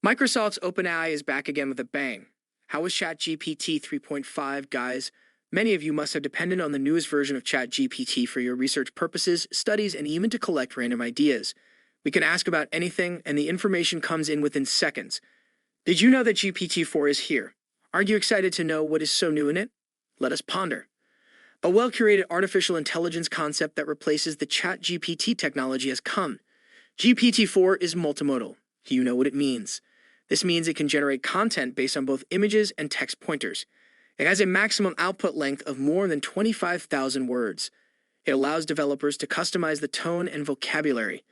Microsoft's OpenAI is back again with a bang. How is CHAT GPT 3.5, guys? Many of you must have depended on the newest version of CHAT GPT for your research purposes, studies, and even to collect random ideas. We can ask about anything, and the information comes in within seconds. Did you know that GPT-4 is here? Are you excited to know what is so new in it? Let us ponder. A well-curated artificial intelligence concept that replaces the CHAT GPT technology has come. GPT-4 is multimodal. You know what it means. This means it can generate content based on both images and text pointers. It has a maximum output length of more than 25,000 words. It allows developers to customize the tone and vocabulary.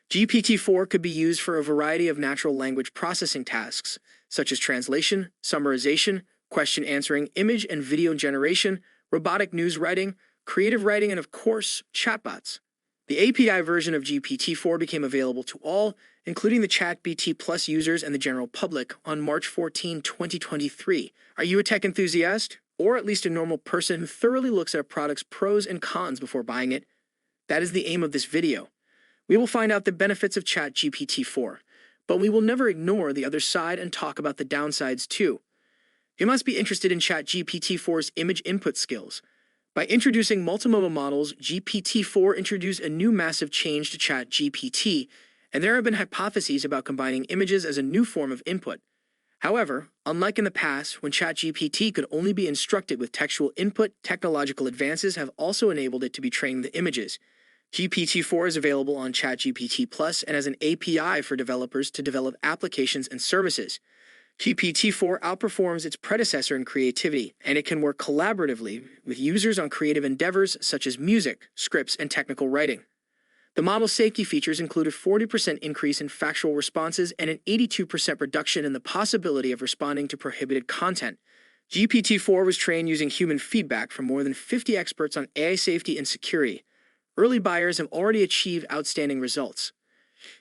GPT-4 could be used for a variety of natural language processing tasks, such as translation, summarization, question answering, image and video generation, robotic news writing, creative writing, and of course, chatbots. The API version of GPT-4 became available to all, including the CHAT GPT Plus users and the general public, on March 14, 2023. Are you a tech enthusiast, or at least a normal person who thoroughly looks at a product's pros and cons before buying it? That is the aim of this video. We will find out the benefits of CHAT GPT-4, but we will never ignore the other side and talk about the downsides too. You must be interested in CHAT GPT-4's image input skills. By introducing multimodal models, GPT-4 introduced a new massive change to CHAT GPT, and there have been hypotheses about combining images as a new form of input. However, unlike in the past, when CHAT GPT could only be instructed with textual input, technological advances have also enabled it to be trained with images. GPT-4 is available on CHAT GPT Plus and as an API for developers to develop applications and services. GPT-4 outperforms its predecessor in creativity, and it can work collaboratively with users on creative endeavors such as music, scripts, and technical writing. The model's safety features include a 40% increase in factual responses and an 82% reduction in the possibility of responding to prohibited content. GPT-4 was trained using human feedback from more than 50 experts on AI safety and security. Early buyers have already achieved outstanding results.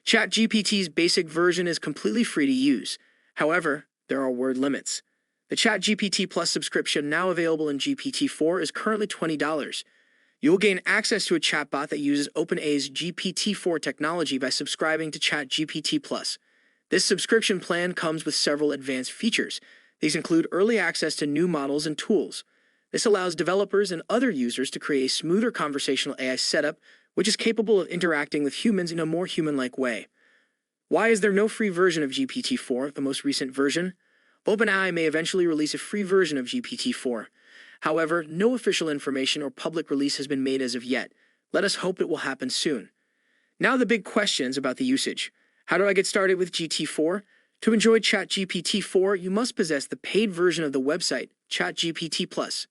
ChatGPT's basic version is completely free to use. However, there are word limits. The ChatGPT Plus subscription, now available in GPT-4, is currently $20. You will gain access to a chatbot that uses OpenAI's GPT-4 technology by subscribing to ChatGPT Plus. This subscription plan comes with several advanced features. These include early access to new models and tools. This allows developers and other users to create a smoother conversational AI setup, which is capable of interacting with humans in a more human-like way. Why is there no free version of GPT-4, the most recent version? OpenAI may eventually release a free version of GPT-4. However, no official information or public release has been made as of yet. Let us hope it will happen soon. Now the big questions about the usage. How do I get started with GT4? To enjoy ChatGPT-4, you must possess the paid version of the website, ChatGPT Plus.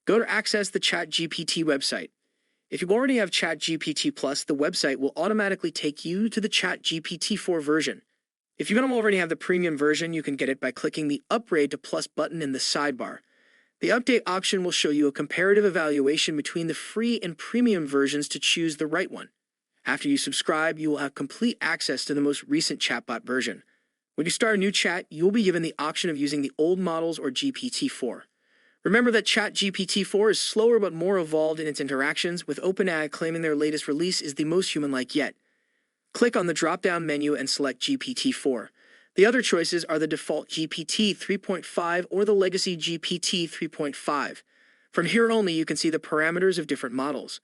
Go to access the ChatGPT website. If you already have ChatGPT Plus, the website will automatically take you to the ChatGPT-4 version. If you don't already have the premium version, you can get it by clicking the Upgrade to Plus button in the sidebar. The update option will show you a comparative evaluation between the free and premium versions to choose the right one. After you subscribe, you will have complete access to the most recent chatbot version. When you start a new chat, you will be given the option of using the old models or GPT-4. Remember that ChatGPT-4 is slower but more evolved in its interactions, with OpenAI claiming their latest release is the most human-like yet. Click on the drop-down menu and select GPT-4. The other choices are the default GPT 3.5 or the legacy GPT 3.5. From here only, you can see the parameters of different models.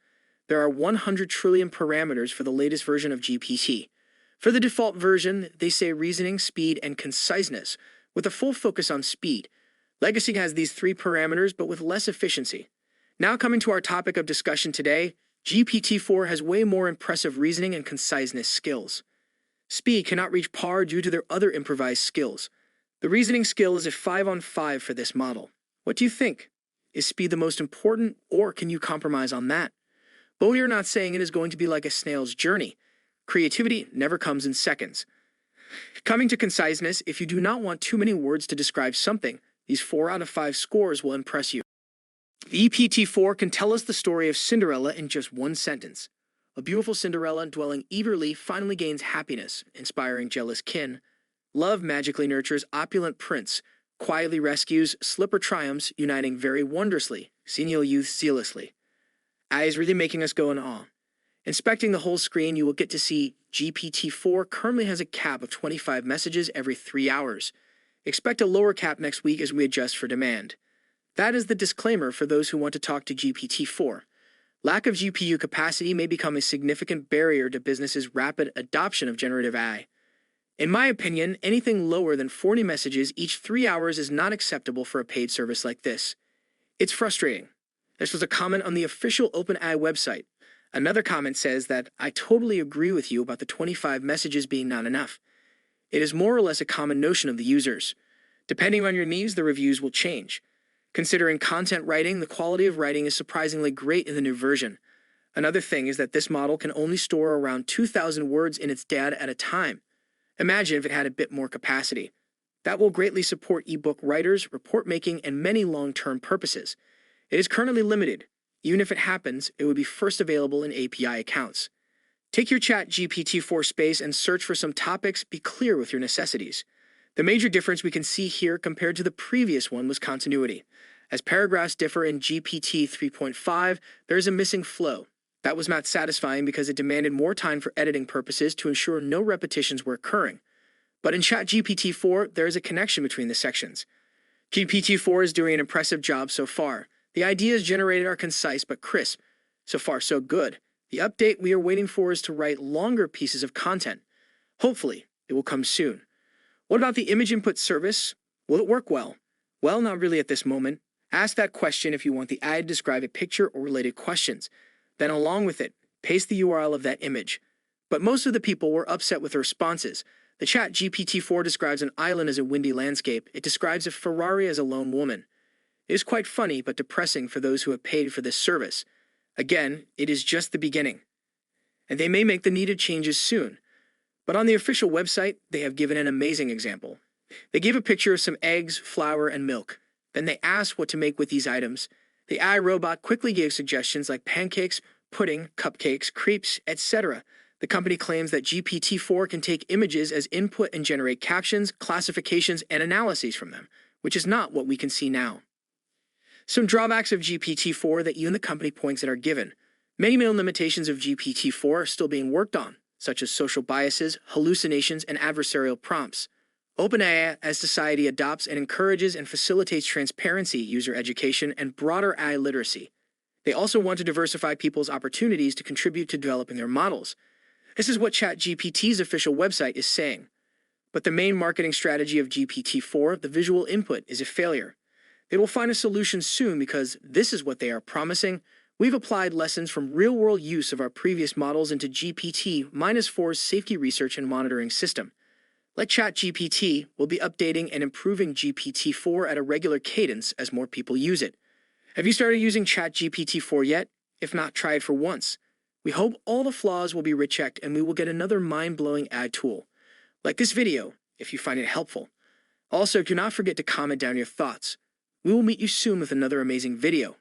There are 100 trillion parameters for the latest version of GPT. For the default version, they say reasoning, speed, and conciseness, with a full focus on speed. Legacy has these three parameters, but with less efficiency. Now coming to our topic of discussion today, GPT-4 has way more impressive reasoning and conciseness skills. Speed cannot reach par due to their other improvised skills. The reasoning skill is a 5 on 5 for this model. What do you think? Is speed the most important, or can you compromise on that? But we are not saying it is going to be like a snail's journey. Creativity never comes in seconds. Coming to conciseness, if you do not want too many words to describe something, these 4 out of 5 scores will impress you. The GPT-4 can tell us the story of Cinderella in just one sentence. A beautiful Cinderella dwelling eagerly finally gains happiness, inspiring jealous kin. Love magically nurtures opulent prince, quietly rescues slipper triumphs, uniting very wondrously, senile youth zealously. Is really making us go in awe. Inspecting the whole screen, you will get to see GPT-4 currently has a cap of 25 messages every 3 hours. Expect a lower cap next week as we adjust for demand. That is the disclaimer for those who want to talk to GPT-4. Lack of GPU capacity may become a significant barrier to businesses' rapid adoption of generative AI. In my opinion, anything lower than 40 messages each 3 hours is not acceptable for a paid service like this. It's frustrating. This was a comment on the official OpenAI website. Another comment says that I totally agree with you about the 25 messages being not enough. It is more or less a common notion of the users. Depending on your needs, the reviews will change. Considering content writing, the quality of writing is surprisingly great in the new version. Another thing is that this model can only store around 2,000 words in its data at a time. Imagine if it had a bit more capacity. That will greatly support ebook writers, report making, and many long-term purposes. It is currently limited. Even if it happens, it would be first available in API accounts. Take your Chat GPT-4 space and search for some topics. Be clear with your necessities. The major difference we can see here compared to the previous one was continuity. As paragraphs differ in GPT 3.5, there is a missing flow. That was not satisfying because it demanded more time for editing purposes to ensure no repetitions were occurring. But in Chat GPT-4, there is a connection between the sections. GPT-4 is doing an impressive job so far. The ideas generated are concise but crisp. So far, so good. The update we are waiting for is to write longer pieces of content. Hopefully, it will come soon. What about the image input service? Will it work well? Well, not really at this moment. Ask that question if you want the AI to describe a picture or related questions. Then along with it, paste the URL of that image. But most of the people were upset with the responses. The Chat GPT-4 describes an island as a windy landscape. It describes a Ferrari as a lone woman. It is quite funny but depressing for those who have paid for this service. Again, it is just the beginning. And they may make the needed changes soon. But on the official website, they have given an amazing example. They gave a picture of some eggs, flour, and milk. Then they asked what to make with these items. The AI robot quickly gave suggestions like pancakes, pudding, cupcakes, crepes, etc. The company claims that GPT-4 can take images as input and generate captions, classifications, and analyses from them, which is not what we can see now. Some drawbacks of GPT-4 that even the company points that are given. Many main limitations of GPT-4 are still being worked on, such as social biases, hallucinations, and adversarial prompts. OpenAI, as society adopts and encourages and facilitates transparency, user education, and broader AI literacy. They also want to diversify people's opportunities to contribute to developing their models. This is what ChatGPT's official website is saying. But the main marketing strategy of GPT-4, the visual input, is a failure. They will find a solution soon because this is what they are promising. We've applied lessons from real-world use of our previous models into GPT-4's safety research and monitoring system. Like ChatGPT, we'll be updating and improving GPT-4 at a regular cadence as more people use it. Have you started using ChatGPT-4 yet? If not, try it for once. We hope all the flaws will be rechecked and we will get another mind-blowing AI tool. Like this video, if you find it helpful. Also, do not forget to comment down your thoughts. We will meet you soon with another amazing video.